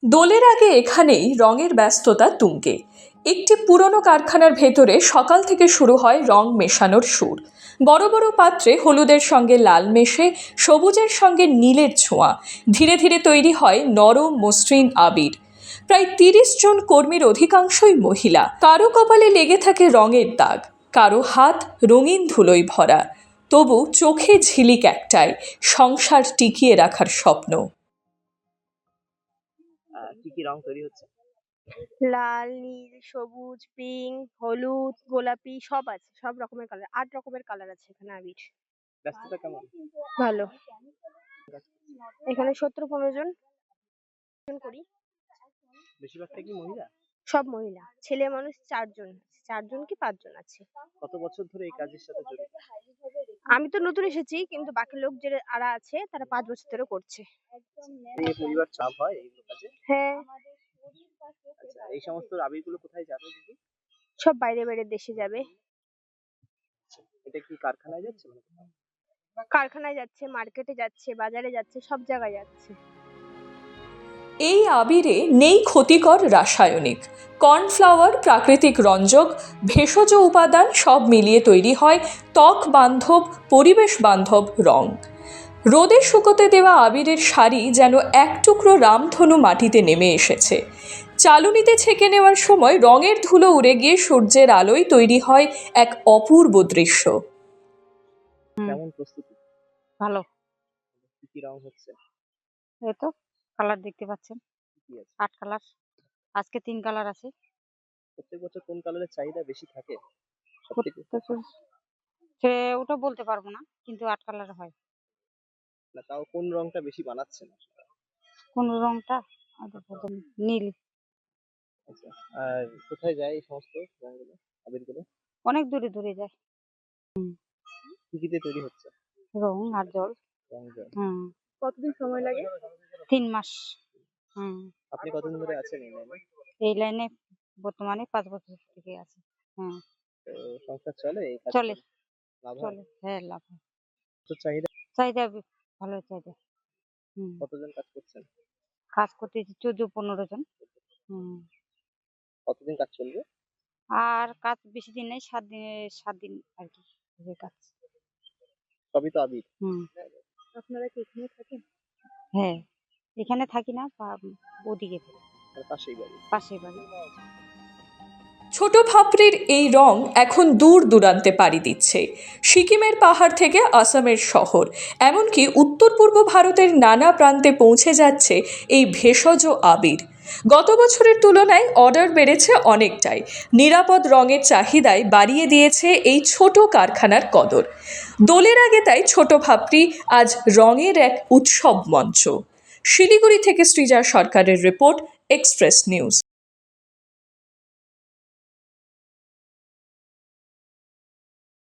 দোলের আগে এখানেই রঙের ব্যস্ততা তুঙ্গে। একটি পুরনো কারখানার ভেতরে সকাল থেকে শুরু হয় রং মেশানোর সুর। বড় বড় পাত্রে হলুদের সঙ্গে লাল মেশে সবুজের সঙ্গে নীলের ছোঁয়া ধীরে ধীরে তৈরি হয় নরম মসৃণ আবির। প্রায় ৩০ জন কর্মীর অধিকাংশই মহিলা। কারো কপালে লেগে থাকে রঙের দাগ, কারো হাত রঙিন ধুলোয় ভরা। তবু চোখে ঝিলিক একটাই, সংসার টিকিয়ে রাখার স্বপ্ন। কি কি রং তৈরি হচ্ছে? লাল, নীল, সবুজ, পিঙ্ক, হলুদ, গোলাপি সব আছে। সব রকমের কালার, ৮ রকমের কালার আছে এখানে আবির। ব্যস্ততা কেমন? ভালো। এখানে ১৭-১৫ জন করি। বেশিরভাগটা কি মহিলা? সব মহিলা। ছেলে মানুষ ৪ জন। ৪ জন কি ৫ জন আছে। কত বছর ধরে এই কাজের সাথে জড়িত? আমি তো নতুন এসেছি, কিন্তু বাকি লোক যারা আছে তারা ৫ বছর ধরে করছে। এই পরিবার চাপ হয় এই কাজে? হ্যাঁ, আচ্ছা, এই সমস্ত আবিরগুলো কোথায় যাবে দিদি? সব বাইরে বাইরে দেশে যাবে। এটা কি কারখানায় যাচ্ছে মানে কোথাও? কারখানায় যাচ্ছে, মার্কেটে যাচ্ছে, বাজারে যাচ্ছে, সব জায়গায় যাচ্ছে। এই আবিরে নেই ক্ষতিকর রাসায়নিক। কর্নফ্লাওয়ার, প্রাকৃতিক রঞ্জক, ভেষজ উপাদান সব মিলিয়ে তৈরি হয় ত্বক বান্ধব, পরিবেশ বান্ধব রং। রোদে শুকোতে দেওয়া আবিরের শাড়ি যেন এক টুকরো রামধনু মাটিতে নেমে এসেছে। চালুনিতে ছেঁকে নেওয়ার সময় রঙের ধুলো উড়ে গিয়ে সূর্যের আলোয় তৈরি হয় এক অপূর্ব দৃশ্য। কেমন প্রস্তুতি? ভালো। কি কি রং হচ্ছে? এই তো কালার দেখতে পাচ্ছেন, কি আছে? ৮ কালার। আজকে ৩ কালার আছে। প্রত্যেক বছর কোন কালারের চাহিদা বেশি থাকে সবথেকে? সে ওটা বলতে পারবো না, কিন্তু ৮ কালার হয়। না, তাও কোন রংটা বেশি বানাচ্ছেন আপনারা? কোন রংটা? নীল। আচ্ছা, আর কোথায় যায় এই সমস্ত রংগুলো, আবিরগুলো? অনেক দূরে দূরে যায়। কি কি দিয়ে তৈরি হচ্ছে? রং আর জল। রং জল। কতদিন সময় লাগে? ৩ মাস। আপনি কতদিন ধরে আছেন এই লাইনে? এই লাইনে বর্তমানে ৫ বছর থেকে আছে। তো সংসার চলে এই কাজ চলে। করে? লাভ হয়? চলে, হ্যাঁ লাভ হয়। তো চাহিদা? চাহিদা ভালো চাহিদা। কতজন কাজ করছেন? কাজ করতেছি ১৪-১৫ জন। কতদিন কাজ চলবে? আর কাজ বেশি দিন নেই, ৭ দিন আর কি হবে কাজ। সবই তো আবির। আপনারা কি এখানে থাকেন? হ্যাঁ, এখানে থাকি না, ওদিকে থাকি, আর পাশেই বাড়ি। পাশের বাড়ি। ছোট ভাপড়ির এই রং এখন দূর দূরান্তে পাড়ি দিচ্ছে। সিকিমের পাহাড় থেকে আসামের শহর, এমনকি উত্তর পূর্ব ভারতের নানা প্রান্তে পৌঁছে যাচ্ছে এই ভেষজ আবির। গত বছরের তুলনায় অর্ডার বেড়েছে অনেকটাই। নিরাপদ রঙের চাহিদায় বাড়িয়ে দিয়েছে এই ছোট কারখানার কদর। দোলের আগে তাই ছোট ভাপড়ি আজ রঙের এক উৎসব মঞ্চ। শিলিগুড়ি থেকে সৃজা সরকারের রিপোর্ট, এক্সপ্রেস নিউজ।